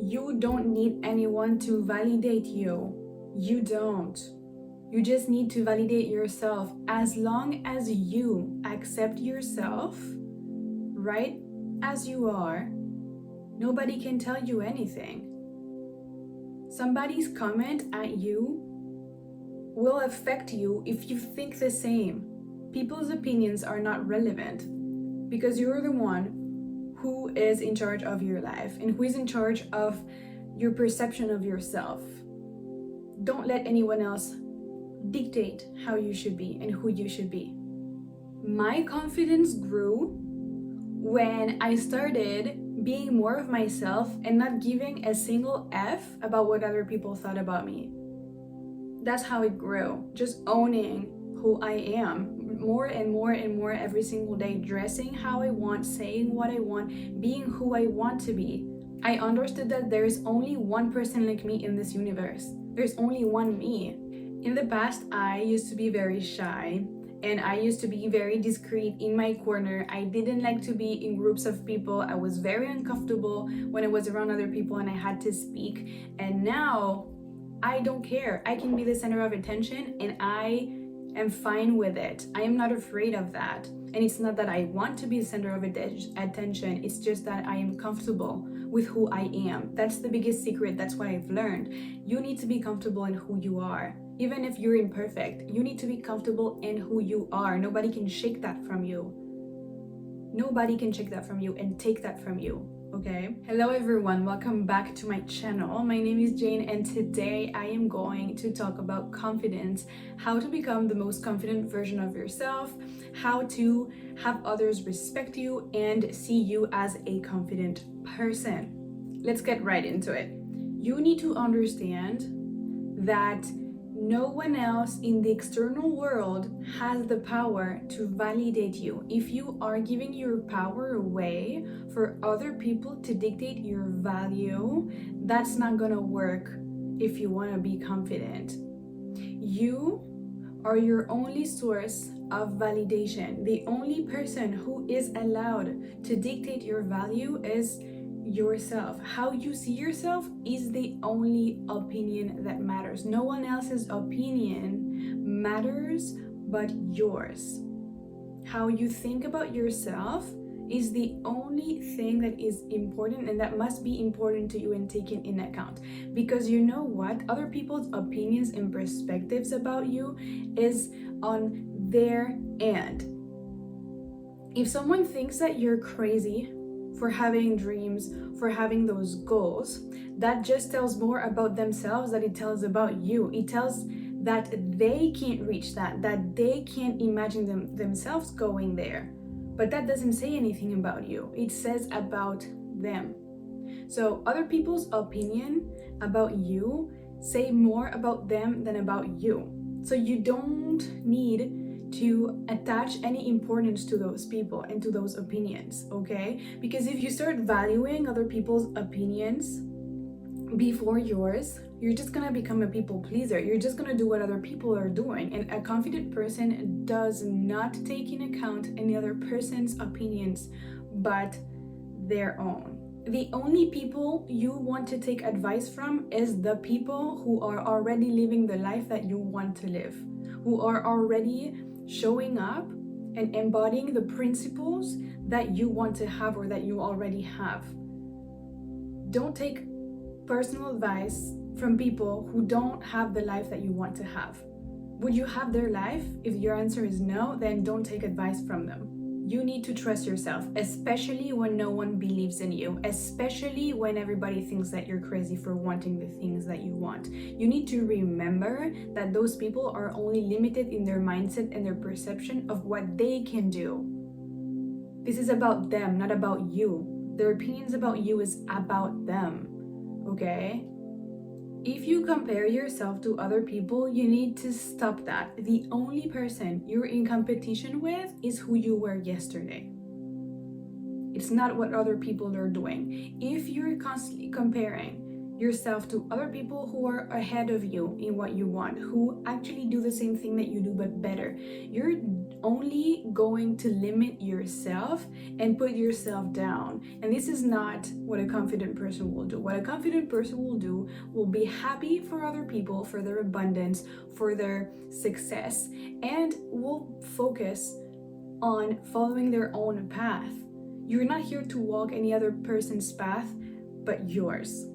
You don't need anyone to validate you. You don't. You just need to validate yourself. As long as you accept yourself right as you are, nobody can tell you anything. Somebody's comment at you will affect you if you think the same. People's opinions are not relevant because you're the one who is in charge of your life and who is in charge of your perception of yourself. Don't let anyone else dictate how you should be and who you should be. My confidence grew when I started being more of myself and not giving a single F about what other people thought about me. That's how it grew. Just owning who I am more and more and more every single day, dressing how I want, saying what I want, being who I want to be. I understood that there is only one person like me in this universe. There's only one me. In the past, I used to be very shy and I used to be very discreet in my corner. I didn't like to be in groups of people. I was very uncomfortable when I was around other people and I had to speak. And now I don't care. I can be the center of attention and I am fine with it. I am not afraid of that. And it's not that I want to be the center of attention. It's just that I am comfortable with who I am. That's the biggest secret. That's what I've learned. You need to be comfortable in who you are. Even if you're imperfect, you need to be comfortable in who you are. Nobody can shake that from you. Nobody can shake that from you and take that from you. Okay. Hello everyone, welcome back to my channel. My name is Jane and today I am going to talk about confidence, how to become the most confident version of yourself, how to have others respect you and see you as a confident person. Let's get right into it. You need to understand that no one else in the external world has the power to validate you. If you are giving your power away for other people to dictate your value, that's not gonna work if you wanna be confident. You are your only source of validation. The only person who is allowed to dictate your value is yourself. How you see yourself is the only opinion that matters. No one else's opinion matters but yours. How you think about yourself is the only thing that is important and that must be important to you and taken in account. Because you know what? Other people's opinions and perspectives about you is on their end. If someone thinks that you're crazy for having dreams, for having those goals, that just tells more about themselves than it tells about you. It tells that they can't reach that they can't imagine themselves going there. But that doesn't say anything about you. It says about them. So other people's opinion about you say more about them than about you. So you don't need to attach any importance to those people and to those opinions, okay? Because if you start valuing other people's opinions before yours, you're just gonna become a people pleaser. You're just gonna do what other people are doing. And a confident person does not take in account any other person's opinions but their own. The only people you want to take advice from is the people who are already living the life that you want to live, who are already showing up and embodying the principles that you want to have or that you already have. Don't take personal advice from people who don't have the life that you want to have. Would you have their life? If your answer is no, then don't take advice from them. You need to trust yourself, especially when no one believes in you, especially when everybody thinks that you're crazy for wanting the things that you want. You need to remember that those people are only limited in their mindset and their perception of what they can do. This is about them, not about you. Their opinions about you is about them, okay? If you compare yourself to other people, you need to stop that. The only person you're in competition with is who you were yesterday. It's not what other people are doing. If you're constantly comparing yourself to other people who are ahead of you in what you want, who actually do the same thing that you do but better. You're only going to limit yourself and put yourself down. And this is not what a confident person will do. What a confident person will do will be happy for other people, for their abundance, for their success, and will focus on following their own path. You're not here to walk any other person's path but yours.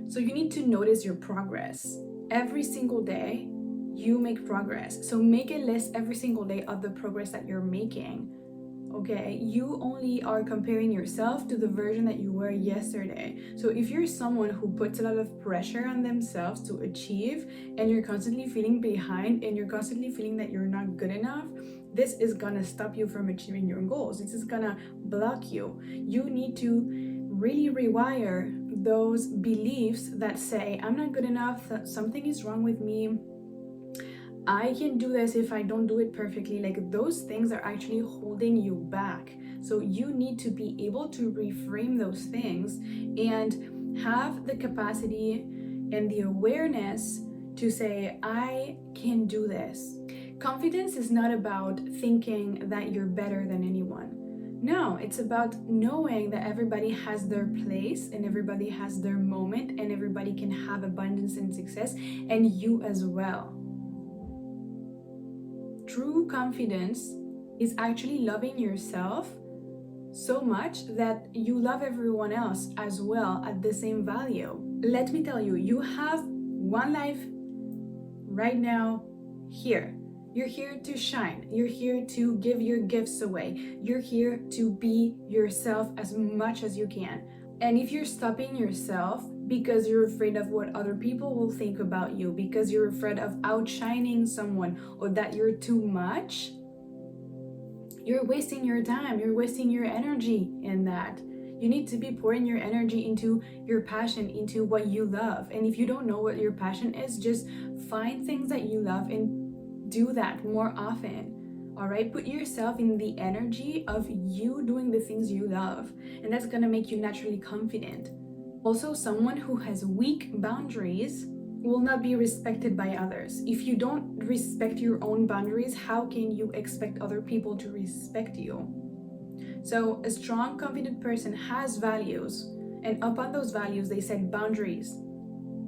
So you need to notice your progress. Every single day, you make progress. So make a list every single day of the progress that you're making. Okay, you only are comparing yourself to the version that you were yesterday. So if you're someone who puts a lot of pressure on themselves to achieve, and you're constantly feeling behind, and you're constantly feeling that you're not good enough, this is gonna stop you from achieving your goals. This is gonna block you. You need to really rewire those beliefs that say, I'm not good enough, that something is wrong with me, I can do this if I don't do it perfectly. Like, those things are actually holding you back. So you need to be able to reframe those things and have the capacity and the awareness to say, I can do this. Confidence is not about thinking that you're better than anyone. No, it's about knowing that everybody has their place and everybody has their moment and everybody can have abundance and success, and you as well. True confidence is actually loving yourself so much that you love everyone else as well at the same value. Let me tell you, you have one life right now here. You're here to shine. You're here to give your gifts away. You're here to be yourself as much as you can. And if you're stopping yourself because you're afraid of what other people will think about you, because you're afraid of outshining someone, or that you're too much, you're wasting your time. You're wasting your energy in that. You need to be pouring your energy into your passion, into what you love. And if you don't know what your passion is, just find things that you love and do that more often. All right, put yourself in the energy of you doing the things you love, and that's gonna make you naturally confident. Also, someone who has weak boundaries will not be respected by others. If you don't respect your own boundaries, how can you expect other people to respect you? So a strong, confident person has values, and upon those values, they set boundaries.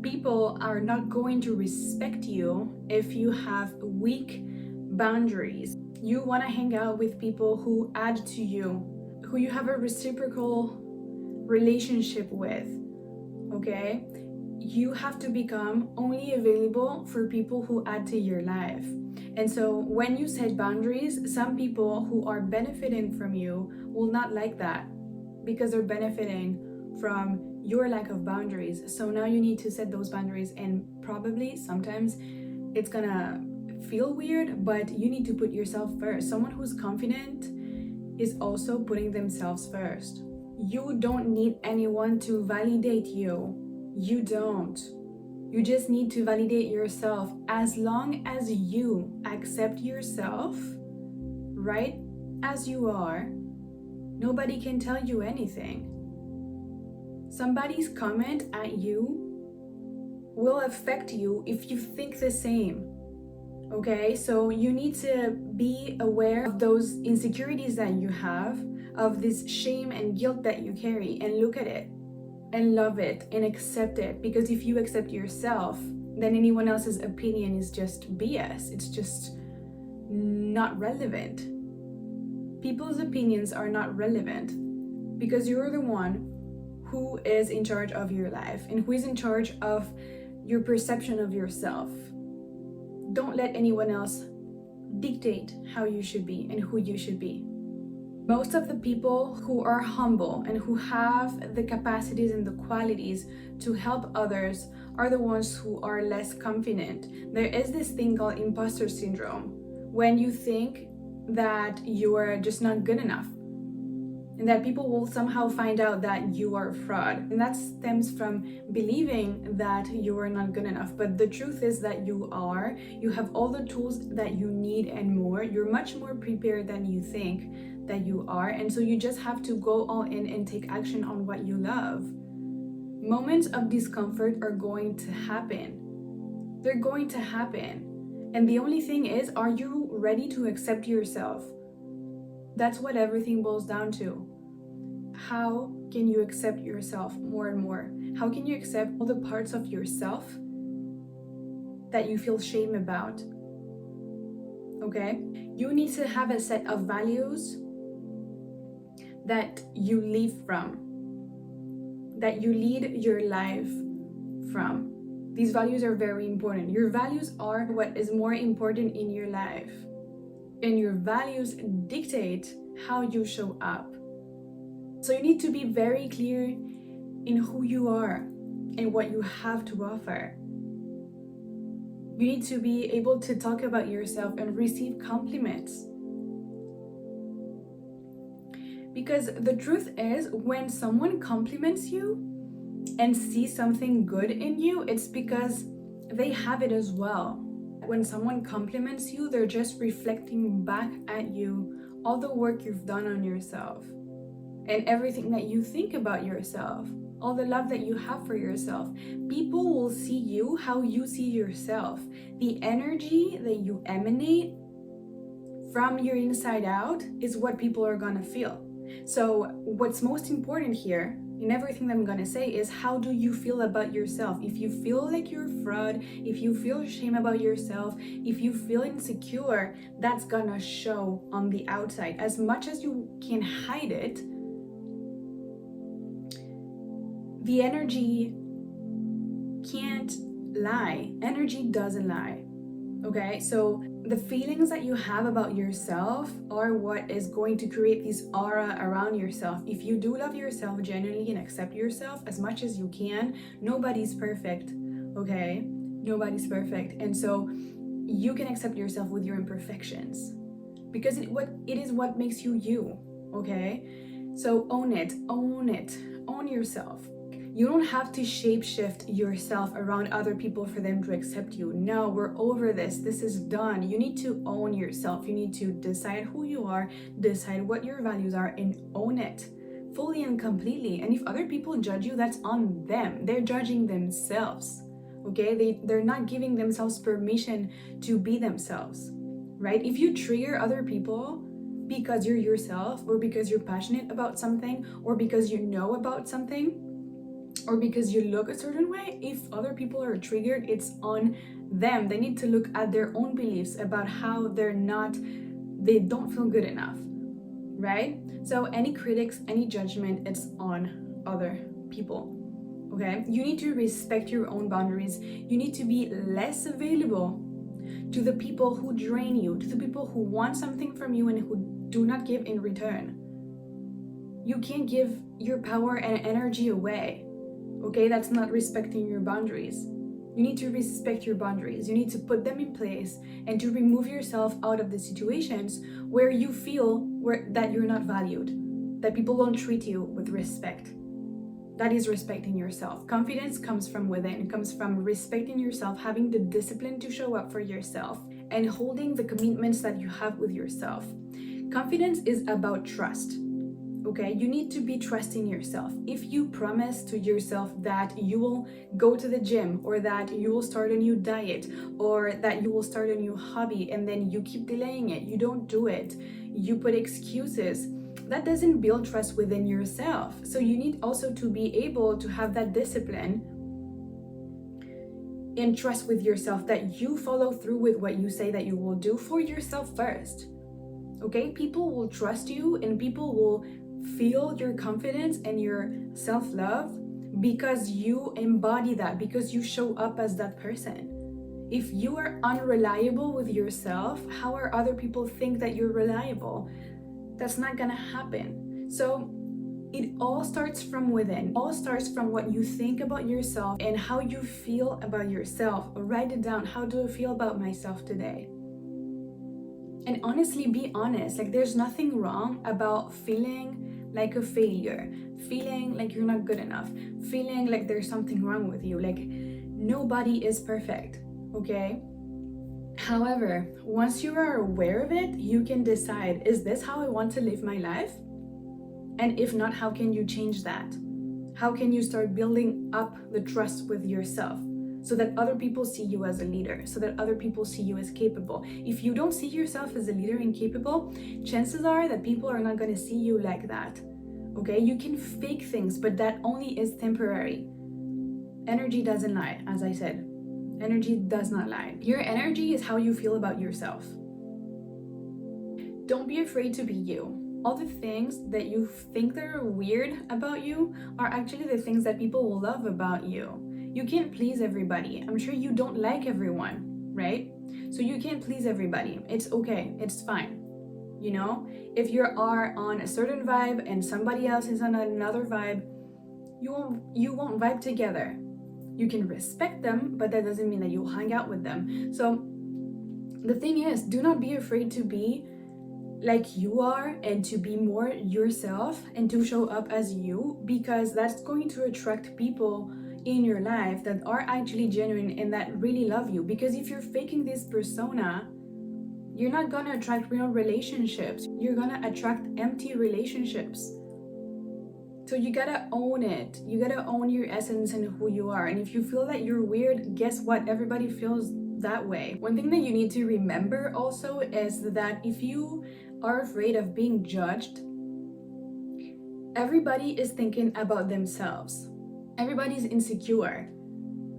People are not going to respect you if you have weak boundaries. You want to hang out with people who add to you, who you have a reciprocal relationship with, okay? You have to become only available for people who add to your life. And so when you set boundaries, some people who are benefiting from you will not like that because they're benefiting from your lack of boundaries. So now you need to set those boundaries, and probably sometimes it's gonna feel weird, but you need to put yourself first. Someone who's confident is also putting themselves first. You don't need anyone to validate you. You don't. You just need to validate yourself. As long as you accept yourself right as you are, nobody can tell you anything. Somebody's comment at you will affect you if you think the same. Okay, so you need to be aware of those insecurities that you have, of this shame and guilt that you carry, and look at it and love it and accept it. Because if you accept yourself, then anyone else's opinion is just BS. It's just not relevant. People's opinions are not relevant because you're the one who is in charge of your life and who is in charge of your perception of yourself. Don't let anyone else dictate how you should be and who you should be. Most of the people who are humble and who have the capacities and the qualities to help others are the ones who are less confident. There is this thing called imposter syndrome, when you think that you are just not good enough and that people will somehow find out that you are a fraud. And that stems from believing that you are not good enough. But the truth is that you are. You have all the tools that you need and more. You're much more prepared than you think that you are. And so you just have to go all in and take action on what you love. Moments of discomfort are going to happen. They're going to happen. And the only thing is, are you ready to accept yourself? That's what everything boils down to. How can you accept yourself more and more? How can you accept all the parts of yourself that you feel shame about? Okay? You need to have a set of values that you live from, that you lead your life from. These values are very important. Your values are what is more important in your life. And your values dictate how you show up. So you need to be very clear in who you are and what you have to offer. You need to be able to talk about yourself and receive compliments. Because the truth is, when someone compliments you and sees something good in you, it's because they have it as well. When someone compliments you, they're just reflecting back at you all the work you've done on yourself and everything that you think about yourself, all the love that you have for yourself. People will see you how you see yourself. The energy that you emanate from your inside out is what people are gonna feel. So what's most important here in everything that I'm gonna say is, how do you feel about yourself? If you feel like you're a fraud, if you feel shame about yourself, if you feel insecure, that's gonna show on the outside. As much as you can hide it, the energy can't lie. Energy doesn't lie. Okay, so the feelings that you have about yourself are what is going to create this aura around yourself. If you do love yourself genuinely and accept yourself as much as you can, nobody's perfect, okay? Nobody's perfect. And so you can accept yourself with your imperfections, because it is what makes you you, okay? So own it, own yourself. You don't have to shapeshift yourself around other people for them to accept you. No, we're over this. This is done. You need to own yourself. You need to decide who you are, decide what your values are, and own it fully and completely. And if other people judge you, that's on them. They're judging themselves, okay? They're not giving themselves permission to be themselves, right? If you trigger other people because you're yourself, or because you're passionate about something, or because you know about something, or because you look a certain way, if other people are triggered, it's on them. They need to look at their own beliefs about how they don't feel good enough, right? So any critics, any judgment, it's on other people, okay? You need to respect your own boundaries. You need to be less available to the people who drain you, to the people who want something from you and who do not give in return. You can't give your power and energy away. Okay, that's not respecting your boundaries. You need to respect your boundaries. You need to put them in place and to remove yourself out of the situations where you feel that you're not valued, that people don't treat you with respect. That is respecting yourself. Confidence comes from within. It comes from respecting yourself, having the discipline to show up for yourself, and holding the commitments that you have with yourself. Confidence is about trust. Okay, you need to be trusting yourself. If you promise to yourself that you will go to the gym, or that you will start a new diet, or that you will start a new hobby, and then you keep delaying it, you don't do it, you put excuses, that doesn't build trust within yourself. So you need also to be able to have that discipline and trust with yourself that you follow through with what you say that you will do for yourself first. Okay, people will trust you and people will feel your confidence and your self-love because you embody that, because you show up as that person. If you are unreliable with yourself, how are other people think that you're reliable? That's not gonna happen. So it all starts from within. It all starts from what you think about yourself and how you feel about yourself. Write it down. How do I feel about myself today? And honestly, be honest. Like, there's nothing wrong about feeling like a failure, feeling like you're not good enough, feeling like there's something wrong with you. Like, nobody is perfect, okay? However, once you are aware of it, you can decide, is this how I want to live my life? And if not, how can you change that? How can you start building up the trust with yourself, so that other people see you as a leader, so that other people see you as capable. If you don't see yourself as a leader and capable, chances are that people are not going to see you like that. Okay, you can fake things, but that only is temporary. Energy doesn't lie, as I said. Energy does not lie. Your energy is how you feel about yourself. Don't be afraid to be you. All the things that you think that are weird about you are actually the things that people will love about you. You can't please everybody. I'm sure you don't like everyone, right? So you can't please everybody. It's okay. It's fine. You know, if you are on a certain vibe and somebody else is on another vibe, you won't vibe together. You can respect them, but that doesn't mean that you'll hang out with them. So the thing is, do not be afraid to be like you are and to be more yourself and to show up as you, because that's going to attract people in your life that are actually genuine and that really love you. Because if you're faking this persona, you're not gonna attract real relationships. You're gonna attract empty relationships. So you gotta own it. You gotta own your essence and who you are. And if you feel that you're weird, guess what? Everybody feels that way. One thing that you need to remember also is that if you are afraid of being judged, everybody is thinking about themselves. Everybody's insecure.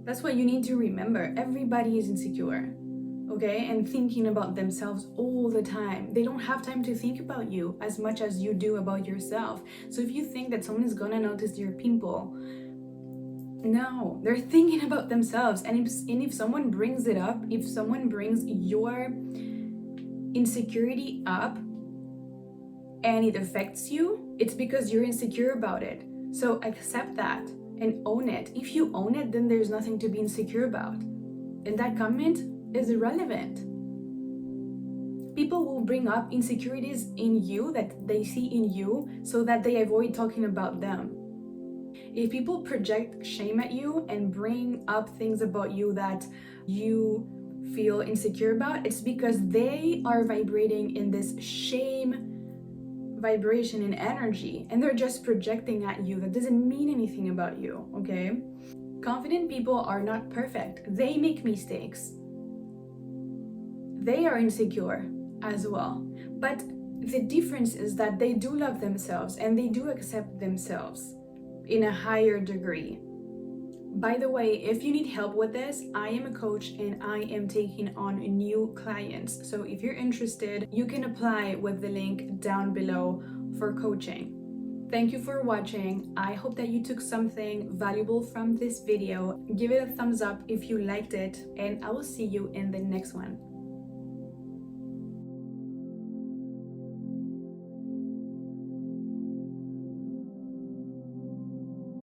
That's what you need to remember. Everybody is insecure, okay? And thinking about themselves all the time. They don't have time to think about you as much as you do about yourself. So if you think that someone is gonna notice your pimple, no, they're thinking about themselves. And if someone brings it up, if someone brings your insecurity up and it affects you, it's because you're insecure about it. So accept that and own it. If you own it, then there's nothing to be insecure about. And that comment is irrelevant. People will bring up insecurities in you that they see in you so that they avoid talking about them. If people project shame at you and bring up things about you that you feel insecure about, it's because they are vibrating in this shame vibration and energy, and they're just projecting at you. That doesn't mean anything about you, okay? Confident people are not perfect. They make mistakes. They are insecure as well. But the difference is that they do love themselves and they do accept themselves in a higher degree. By the way, if you need help with this, I am a coach and I am taking on new clients. So if you're interested, you can apply with the link down below for coaching. Thank you for watching. I hope that you took something valuable from this video. Give it a thumbs up if you liked it, and I will see you in the next one.